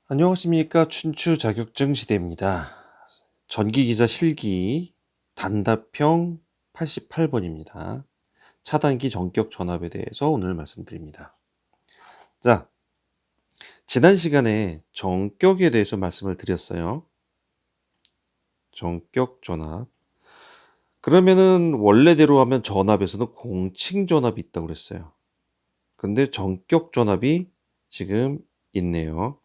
안녕하십니까. 춘추 자격증 시대입니다. 전기기자 실기 단답형 88번입니다. 차단기 전격 전압에 대해서 오늘 말씀드립니다. 자, 지난 시간에 전격에 대해서 말씀을 드렸어요. 전격 전압. 그러면은 원래대로 하면 전압에서는 공칭 전압이 있다고 그랬어요. 근데 전격 전압이 지금 있네요.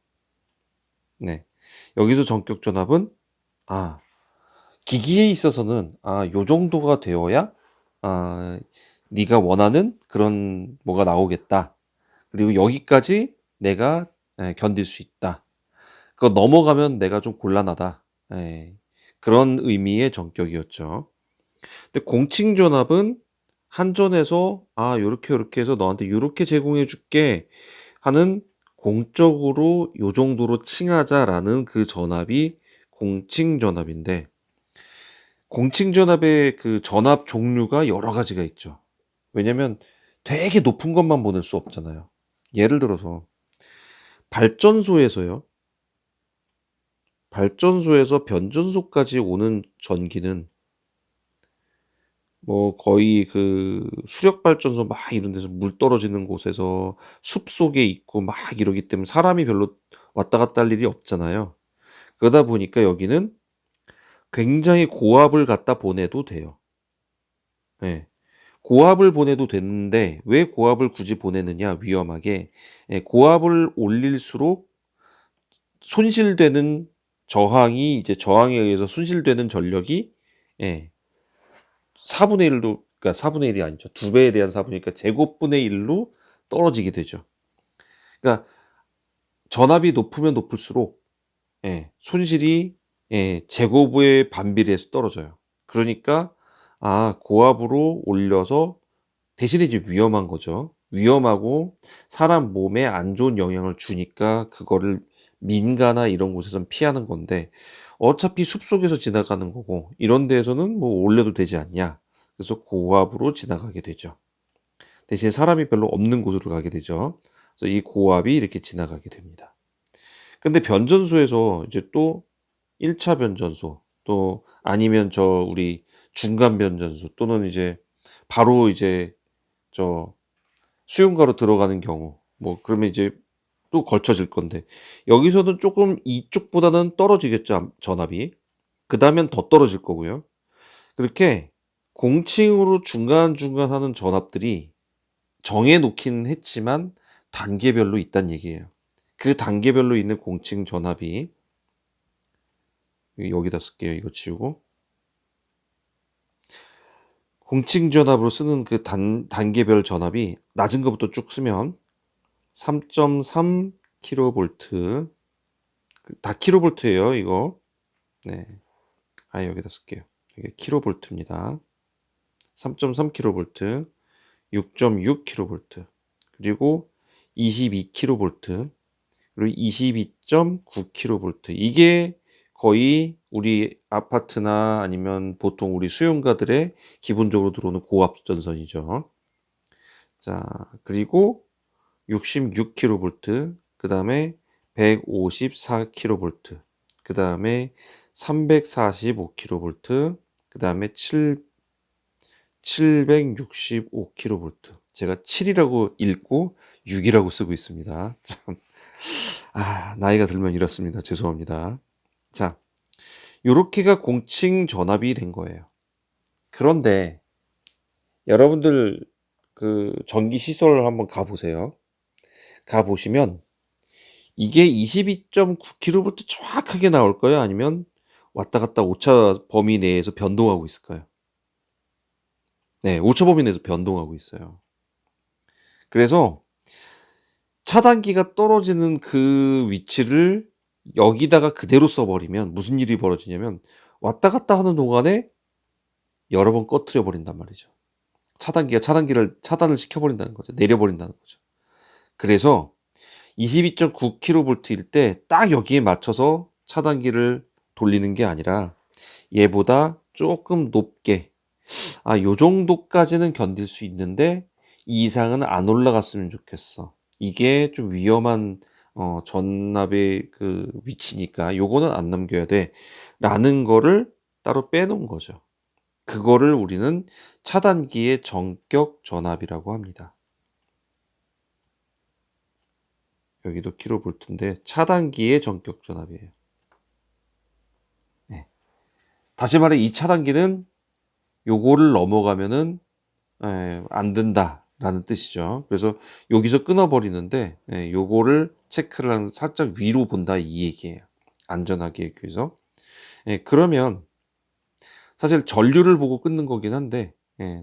네. 여기서 전격 전압은 기기에 있어서는 요 정도가 되어야 네가 원하는 그런 뭐가 나오겠다. 그리고 여기까지 내가 견딜 수 있다. 그거 넘어가면 내가 좀 곤란하다. 그런 의미의 전격이었죠. 근데 공칭전압은 한전에서 요렇게 해서 너한테 요렇게 제공해 줄게 하는 공적으로 요 정도로 칭하자라는 그 전압이 공칭전압인데, 공칭전압의 그 전압 종류가 여러 가지가 있죠. 왜냐면 되게 높은 것만 보낼 수 없잖아요. 예를 들어서 발전소에서요. 발전소에서 변전소까지 오는 전기는 뭐 거의 그 수력 발전소 막 이런 데서 물 떨어지는 곳에서 숲속에 있고 막 이러기 때문에 사람이 별로 왔다 갔다 할 일이 없잖아요. 그러다 보니까 여기는 굉장히 고압을 갖다 보내도 돼요. 예. 고압을 보내도 되는데 왜 고압을 굳이 보내느냐, 위험하게. 고압을 올릴수록 손실되는 저항이, 이제 저항에 의해서 손실되는 전력이 4분의 1로, 그러니까 4분의 1이 아니죠. 2배에 대한 4분이니까 제곱분의 1로 떨어지게 되죠. 그러니까 전압이 높으면 높을수록 손실이 제곱의 반비례해서 떨어져요. 그러니까 고압으로 올려서 대신에 이제 위험한 거죠. 위험하고 사람 몸에 안 좋은 영향을 주니까 그거를 민가나 이런 곳에선 피하는 건데, 어차피 숲속에서 지나가는 거고 이런 데에서는 뭐 올려도 되지 않냐. 그래서 고압으로 지나가게 되죠. 대신 사람이 별로 없는 곳으로 가게 되죠. 그래서 이 고압이 이렇게 지나가게 됩니다. 근데 변전소에서 이제 또 1차 변전소, 또 아니면 우리 중간 변전소, 또는 이제 바로 이제 저 수용가로 들어가는 경우, 뭐 그러면 이제 또 걸쳐질 건데, 여기서는 조금 이쪽보다는 떨어지겠죠, 전압이. 그 다음엔 더 떨어질 거고요. 그렇게 공칭으로 중간중간 하는 전압들이 정해 놓긴 했지만 단계별로 있단 얘기예요. 그 단계별로 있는 공칭 전압이, 여기다 쓸게요. 이거 지우고. 공칭 전압으로 쓰는 그 단계별 전압이 낮은 것부터 쭉 쓰면 3.3 kV, 다 킬로볼트예요, 이거. 네. 여기다 쓸게요. 이게 킬로볼트입니다. 3.3 kV, 6.6 kV, 그리고 22 kV, 그리고 22.9 kV. 이게 거의 우리 아파트나 아니면 보통 우리 수용가들의 기본적으로 들어오는 고압 전선이죠. 자, 그리고 66 kV, 그 다음에 154 kV, 그 다음에 345 kV, 그 다음에 765 kV. 제가 7이라고 읽고 6이라고 쓰고 있습니다. 참, 나이가 들면 이렇습니다. 죄송합니다. 자, 요렇게가 공칭 전압이 된 거예요. 그런데 여러분들 그 전기 시설 한번 가보세요. 가보시면 이게 22.9kV 정확하게 나올까요? 아니면 왔다 갔다 오차 범위 내에서 변동하고 있을까요? 네, 오차 범위 내에서 변동하고 있어요. 그래서 차단기가 떨어지는 그 위치를 여기다가 그대로 써버리면 무슨 일이 벌어지냐면, 왔다 갔다 하는 동안에 여러 번 꺼트려 버린단 말이죠. 차단기가 차단을 시켜버린다는 거죠. 내려버린다는 거죠. 그래서 22.9kV일 때 딱 여기에 맞춰서 차단기를 돌리는 게 아니라 얘보다 조금 높게, 요 정도까지는 견딜 수 있는데 이 이상은 안 올라갔으면 좋겠어. 이게 좀 위험한 전압의 그 위치니까 요거는 안 넘겨야 돼 라는 거를 따로 빼놓은 거죠. 그거를 우리는 차단기의 전격 전압이라고 합니다. 여기도 킬로볼트인데 차단기의 전격 전압이에요. 네. 다시 말해 이 차단기는 요거를 넘어가면은 안 된다라는 뜻이죠. 그래서 여기서 끊어버리는데 요거를 체크를 하는 살짝 위로 본다 이 얘기예요. 안전하게 하기 위해서. 그러면 사실 전류를 보고 끊는 거긴 한데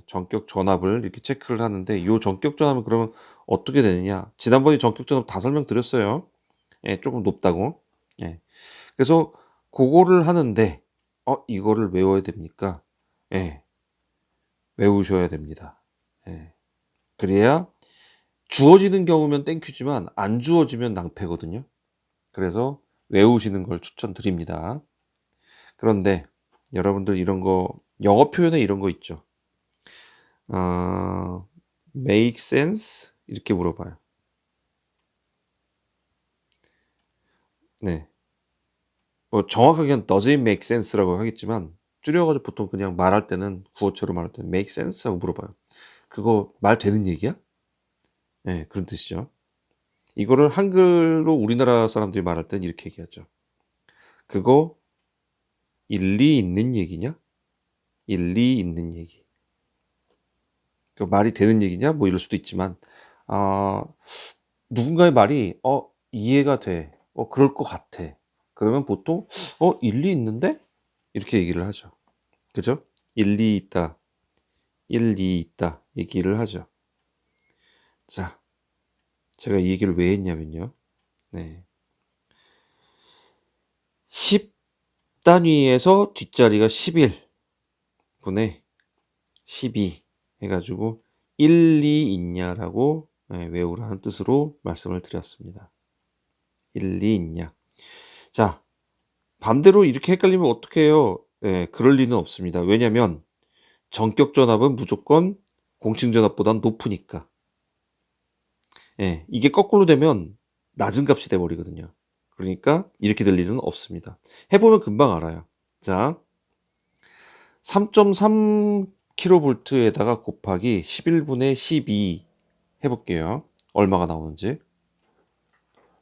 전격 전압을 이렇게 체크를 하는데 요 전격 전압은 그러면 어떻게 되느냐? 지난번에 전격 전압 다 설명드렸어요. 조금 높다고. 그래서 그거를 하는데 이거를 외워야 됩니까? 외우셔야 됩니다. 그래야 주어지는 경우면 땡큐지만 안 주어지면 낭패거든요. 그래서 외우시는 걸 추천드립니다. 그런데 여러분들 이런 거 영어 표현에 이런 거 있죠. make sense 이렇게 물어봐요. 네. 뭐 정확하게는 does it make sense라고 하겠지만 줄여가지고 보통 그냥 말할 때는 구어체로 말할 때는 make sense 하고 물어봐요. 그거 말 되는 얘기야? 네, 그런 뜻이죠. 이거를 한글로 우리나라 사람들이 말할 땐 이렇게 얘기하죠. 그거 일리 있는 얘기냐? 일리 있는 얘기. 그 말이 되는 얘기냐? 뭐 이럴 수도 있지만, 누군가의 말이, 이해가 돼. 그럴 것 같아. 그러면 보통, 일리 있는데? 이렇게 얘기를 하죠. 그죠? 일리 있다. 일리 있다. 얘기를 하죠. 자, 제가 이 얘기를 왜 했냐면요. 네. 10 단위에서 뒷자리가 11분의 12 해가지고 1, 2 있냐라고 외우라는 뜻으로 말씀을 드렸습니다. 1, 2 있냐. 자, 반대로 이렇게 헷갈리면 어떻게 해요? 그럴 리는 없습니다. 왜냐면 전격 전압은 무조건 공칭 전압보단 높으니까. 이게 거꾸로 되면 낮은 값이 돼버리거든요. 그러니까 이렇게 될 일은 없습니다. 해보면 금방 알아요. 자, 3.3kV에다가 곱하기 11분의 12 해볼게요. 얼마가 나오는지.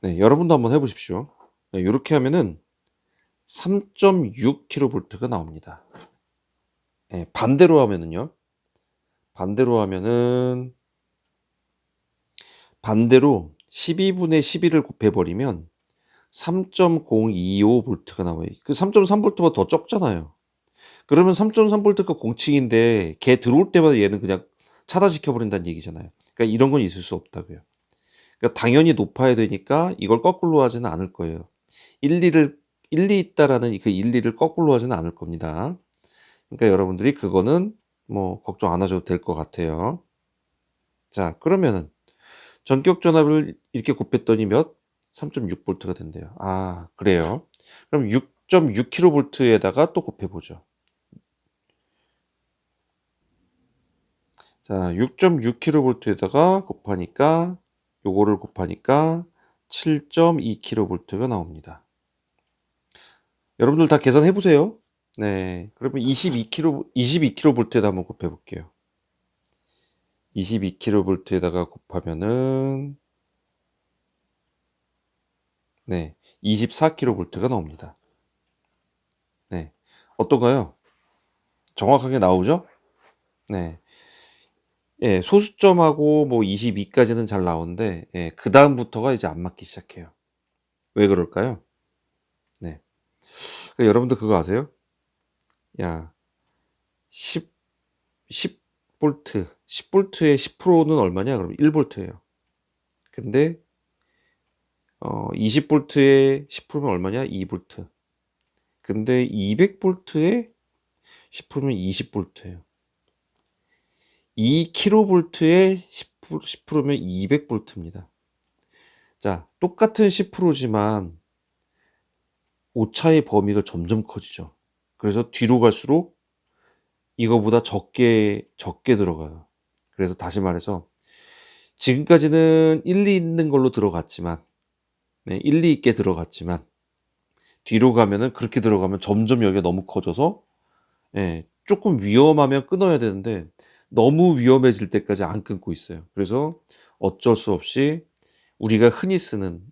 네, 여러분도 한번 해보십시오. 네, 이렇게 하면은 3.6kV가 나옵니다. 네, 반대로 하면은요. 반대로 12분의 11을 곱해버리면 3.025V가 나와요. 그 3.3V가 더 적잖아요. 그러면 3.3V가 공칭인데 걔 들어올 때마다 얘는 그냥 차단시켜버린다는 얘기잖아요. 그러니까 이런 건 있을 수 없다고요. 그러니까 당연히 높아야 되니까 이걸 거꾸로 하지는 않을 거예요. 1, 2 있다라는 그 1, 2를 거꾸로 하지는 않을 겁니다. 그러니까 여러분들이 그거는 뭐 걱정 안 하셔도 될 것 같아요. 자, 그러면은 전격 전압을 이렇게 곱했더니 몇? 3.6V가 된대요. 아, 그래요. 그럼 6.6kV에다가 또 곱해보죠. 자, 6.6kV에다가 요거를 곱하니까 7.2kV가 나옵니다. 여러분들 다 계산해 보세요. 네. 그러면 22kV에다 한번 곱해 볼게요. 22kV에다가 곱하면은 네. 24kV가 나옵니다. 네. 어떤가요? 정확하게 나오죠? 네. 소수점하고 뭐 22까지는 잘 나오는데 그다음부터가 이제 안 맞기 시작해요. 왜 그럴까요? 네. 그러니까 여러분들 그거 아세요? 야, 10 10V, 10V의 10%는 얼마냐? 그럼 1V예요. 근데 20V의 10%면 얼마냐? 2V. 근데 200V의 10%면 20V예요. 2kV의 10%면 200V입니다. 자, 똑같은 10%지만 오차의 범위가 점점 커지죠. 그래서 뒤로 갈수록 이거보다 적게 들어가요. 그래서 다시 말해서 지금까지는 1, 2 있는 걸로 들어갔지만 네, 일리 있게 들어갔지만 뒤로 가면은 그렇게 들어가면 점점 여기가 너무 커져서 예, 조금 위험하면 끊어야 되는데 너무 위험해질 때까지 안 끊고 있어요. 그래서 어쩔 수 없이 우리가 흔히 쓰는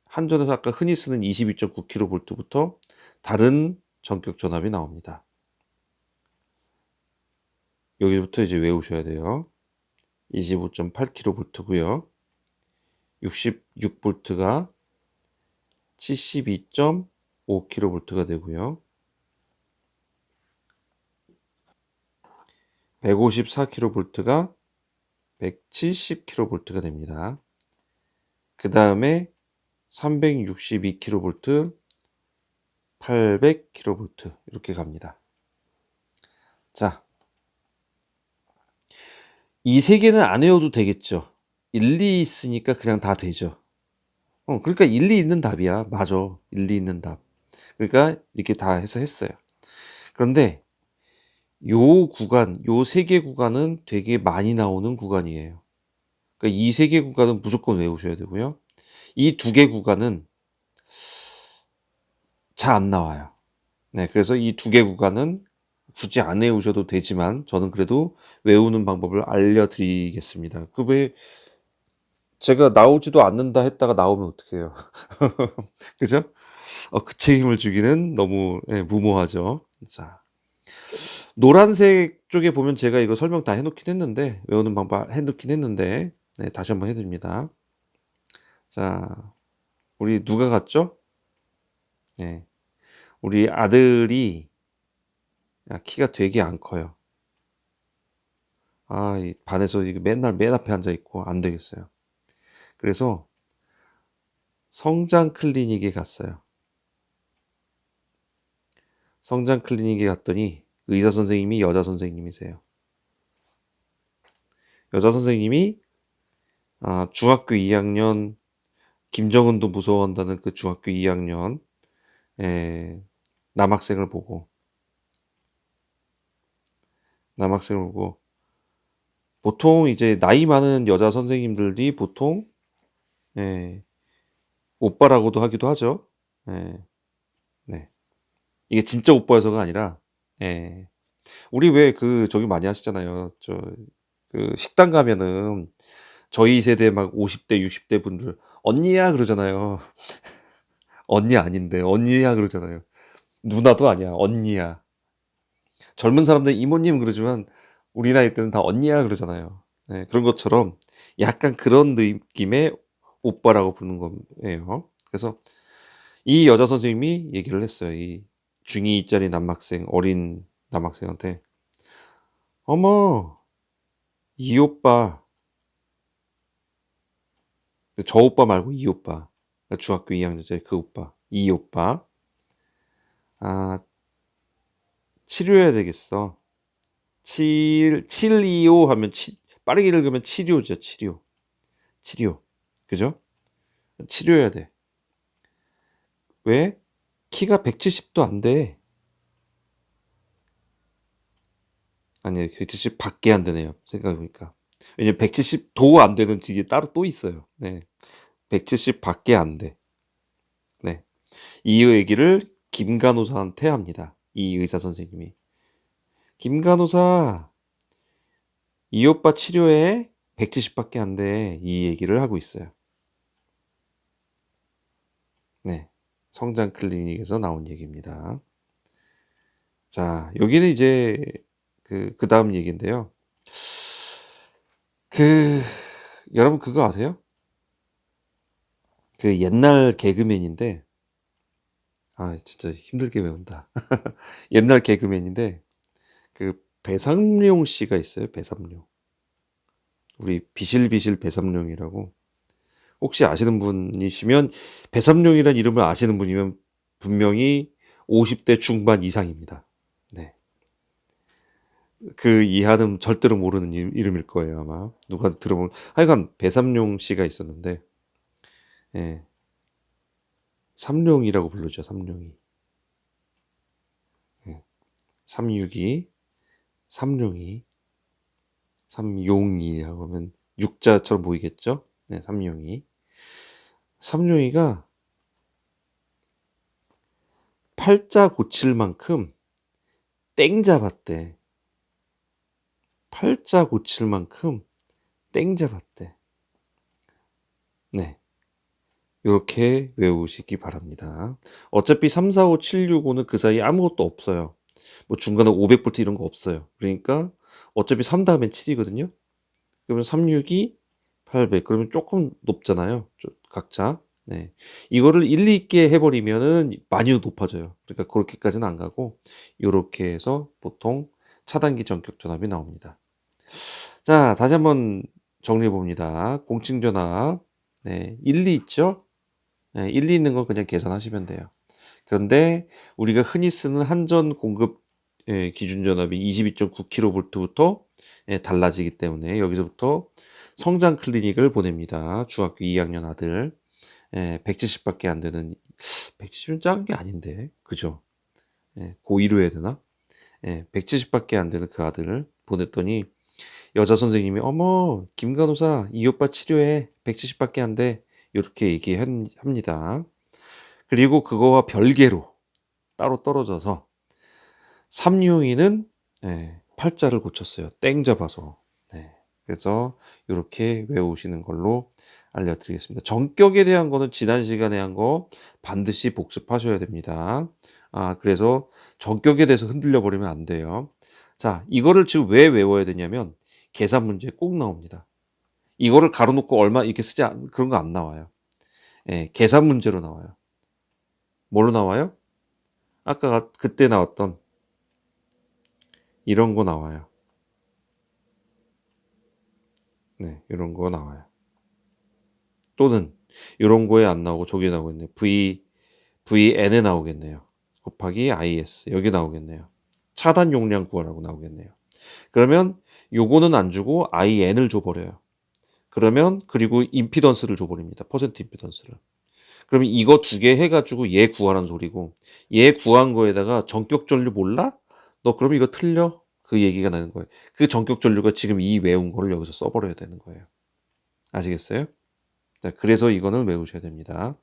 한전에서 아까 흔히 쓰는 22.9kV부터 다른 전격 전압이 나옵니다. 여기부터 이제 외우셔야 돼요. 25.8kV고요. 66V가 72.5kV가 되고요. 154kV가 170kV가 됩니다. 그 다음에 362kV, 800kV 이렇게 갑니다. 자, 이 세 개는 안 외워도 되겠죠. 일리 있으니까 그냥 다 되죠. 그러니까 일리 있는 답이야. 맞아. 일리 있는 답. 그러니까 이렇게 다 해서 했어요. 그런데 요 구간, 요 세 개 구간은 되게 많이 나오는 구간이에요. 그러니까 이 세 개 구간은 무조건 외우셔야 되고요. 이 두 개 구간은 잘 안 나와요. 네, 그래서 이 두 개 구간은 굳이 안 외우셔도 되지만 저는 그래도 외우는 방법을 알려드리겠습니다. 그 왜 제가 나오지도 않는다 했다가 나오면 어떡해요. 그죠? 그 책임을 주기는 너무 무모하죠. 자, 노란색 쪽에 보면 제가 이거 설명 다 해놓긴 했는데 외우는 방법 해놓긴 했는데 네, 다시 한번 해드립니다. 자, 우리 누가 갔죠? 네, 우리 아들이 키가 되게 안 커요. 이 반에서 이거 맨날 맨 앞에 앉아 있고 안 되겠어요. 그래서 성장 클리닉에 갔어요. 성장 클리닉에 갔더니 의사 선생님이 여자 선생님이세요. 여자 선생님이 중학교 2학년 김정은도 무서워한다는 그 중학교 2학년 남학생을 보고 보통 이제 나이 많은 여자 선생님들이 보통 오빠라고도 하기도 하죠. 네. 이게 진짜 오빠여서가 아니라 우리 왜 저기 많이 하시잖아요. 그 식당 가면은 저희 세대 막 50대, 60대 분들 언니야 그러잖아요. 언니 아닌데 언니야 그러잖아요. 누나도 아니야. 언니야. 젊은 사람들 이모님 그러지만 우리 나이 때는 다 언니야 그러잖아요. 네, 그런 것처럼 약간 그런 느낌의 오빠라고 부르는 거예요. 그래서 이 여자 선생님이 얘기를 했어요. 이 중2짜리 남학생, 어린 남학생한테 어머, 이 오빠, 저 오빠 말고 이 오빠, 중학교 2학년짜리 그 오빠, 이 오빠, 치료해야 되겠어. 725 하면 빠르게 읽으면 치료죠, 치료. 치료. 그죠? 치료해야 돼. 왜? 키가 170도 안 돼. 아니, 170 밖에 안 되네요. 생각해보니까. 왜냐면 170도 안 되는 직이 따로 또 있어요. 네. 170 밖에 안 돼. 네. 이 얘기를 김간호사한테 합니다. 이 의사 선생님이. 김간호사, 이 오빠 치료에 170밖에 안 돼. 이 얘기를 하고 있어요. 네. 성장 클리닉에서 나온 얘기입니다. 자, 여기는 이제 그 다음 얘기인데요. 여러분 그거 아세요? 그 옛날 개그맨인데, 진짜 힘들게 외운다. 옛날 개그맨인데, 그 배삼룡 씨가 있어요. 배삼룡. 우리 비실비실 배삼룡이라고. 혹시 아시는 분이시면 배삼룡이라는 이름을 아시는 분이면 분명히 50대 중반 이상입니다. 네. 그 이하는 절대로 모르는 이름일 거예요, 아마. 누가 들어보면. 하여간 배삼룡 씨가 있었는데, 예. 삼룡이라고 부르죠, 삼룡이. 예. 삼육이, 삼룡이, 삼용이라고 하면 육자처럼 보이겠죠? 네, 삼룡이. 삼룡이가 팔자 고칠 만큼 땡 잡았대. 팔자 고칠 만큼 땡 잡았대. 네. 이렇게 외우시기 바랍니다. 어차피 3, 4, 5, 7, 6, 5는 그 사이에 아무것도 없어요. 뭐 중간에 500볼트 이런 거 없어요. 그러니까 어차피 3 다음엔 7이거든요. 그러면 3, 6이 800. 그러면 조금 높잖아요. 각자. 네. 이거를 일리 있게 해버리면은 많이 높아져요. 그러니까 그렇게까지는 안 가고 이렇게 해서 보통 차단기 전격 전압이 나옵니다. 자, 다시 한번 정리해 봅니다. 공층 전압. 네, 일리 있죠? 네, 일리 있는 거 그냥 계산하시면 돼요. 그런데 우리가 흔히 쓰는 한전 공급 기준 전압이 22.9kV부터 달라지기 때문에 여기서부터 성장 클리닉을 보냅니다. 중학교 2학년 아들. 170밖에 안 되는 170은 작은 게 아닌데 그죠? 고1로 해야 되나? 170밖에 안 되는 그 아들을 보냈더니 여자 선생님이 어머 김 간호사 이 오빠 치료해 170밖에 안 돼 이렇게 얘기합니다. 그리고 그거와 별개로 따로 떨어져서 삼룡이는 팔자를 고쳤어요. 땡 잡아서. 네. 그래서 이렇게 외우시는 걸로 알려드리겠습니다. 전격에 대한 거는 지난 시간에 한 거 반드시 복습하셔야 됩니다. 그래서 전격에 대해서 흔들려 버리면 안 돼요. 자, 이거를 지금 왜 외워야 되냐면 계산 문제 꼭 나옵니다. 이거를 가로놓고 얼마 이렇게 쓰지 그런 거 안 나와요. 계산 문제로 나와요. 뭘로 나와요? 아까 그때 나왔던 이런 거 나와요. 네, 이런 거 나와요. 또는 이런 거에 안 나오고 저기 나오겠네요. VN에 나오겠네요. 곱하기 IS 여기 나오겠네요. 차단 용량 구하라고 나오겠네요. 그러면 요거는 안 주고 IN을 줘버려요. 그러면 그리고 임피던스를 줘버립니다. 퍼센트 임피던스를. 그러면 이거 두 개 해가지고 얘 구하라는 소리고 얘 구한 거에다가 전격 전류 몰라? 너 그럼 이거 틀려? 그 얘기가 나는 거예요. 그 전격 전류가 지금 이 외운 거를 여기서 써버려야 되는 거예요. 아시겠어요? 자, 그래서 이거는 외우셔야 됩니다.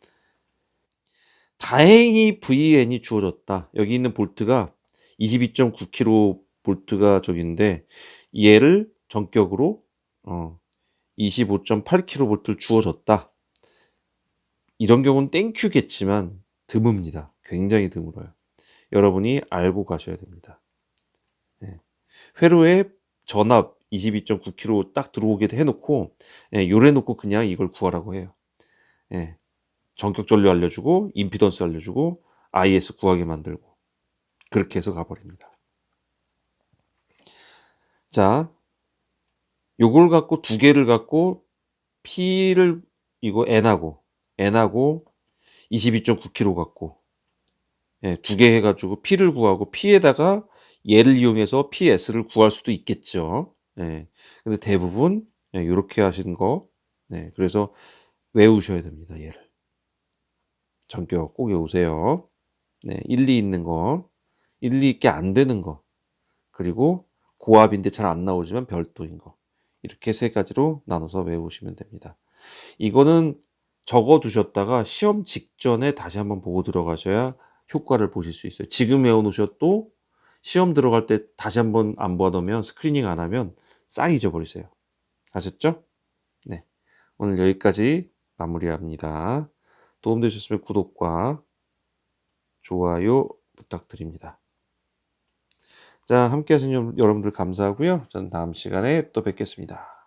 다행히 VN이 주어졌다. 여기 있는 볼트가 22.9kV가 저기인데 얘를 전격으로 25.8kV를 주어졌다. 이런 경우는 땡큐겠지만 드뭅니다. 굉장히 드물어요. 여러분이 알고 가셔야 됩니다. 회로에 전압 22.9kV 딱 들어오게 해놓고 요래 놓고 그냥 이걸 구하라고 해요. 전격 전류 알려주고 임피던스 알려주고 IS 구하게 만들고 그렇게 해서 가버립니다. 자, 요걸 갖고 두 개를 갖고 P를 이거 N하고 22.9kg 갖고 두 개 해가지고 P를 구하고 P에다가 얘를 이용해서 PS를 구할 수도 있겠죠. 근데 대부분 이렇게 하시는 거. 그래서 외우셔야 됩니다. 얘를 전격 꼭 외우세요. 일리 있는 거, 일리 있게 안 되는 거, 그리고 고압인데 잘 안 나오지만 별도인 거. 이렇게 세 가지로 나눠서 외우시면 됩니다. 이거는 적어 두셨다가 시험 직전에 다시 한번 보고 들어가셔야 효과를 보실 수 있어요. 지금 외워 놓으셔도 시험 들어갈 때 다시 한번 안 봐두면 스크리닝 안 하면 싹 잊어버리세요. 아셨죠? 네. 오늘 여기까지 마무리합니다. 도움되셨으면 구독과 좋아요 부탁드립니다. 자, 함께 하신 여러분들 감사하고요. 저는 다음 시간에 또 뵙겠습니다.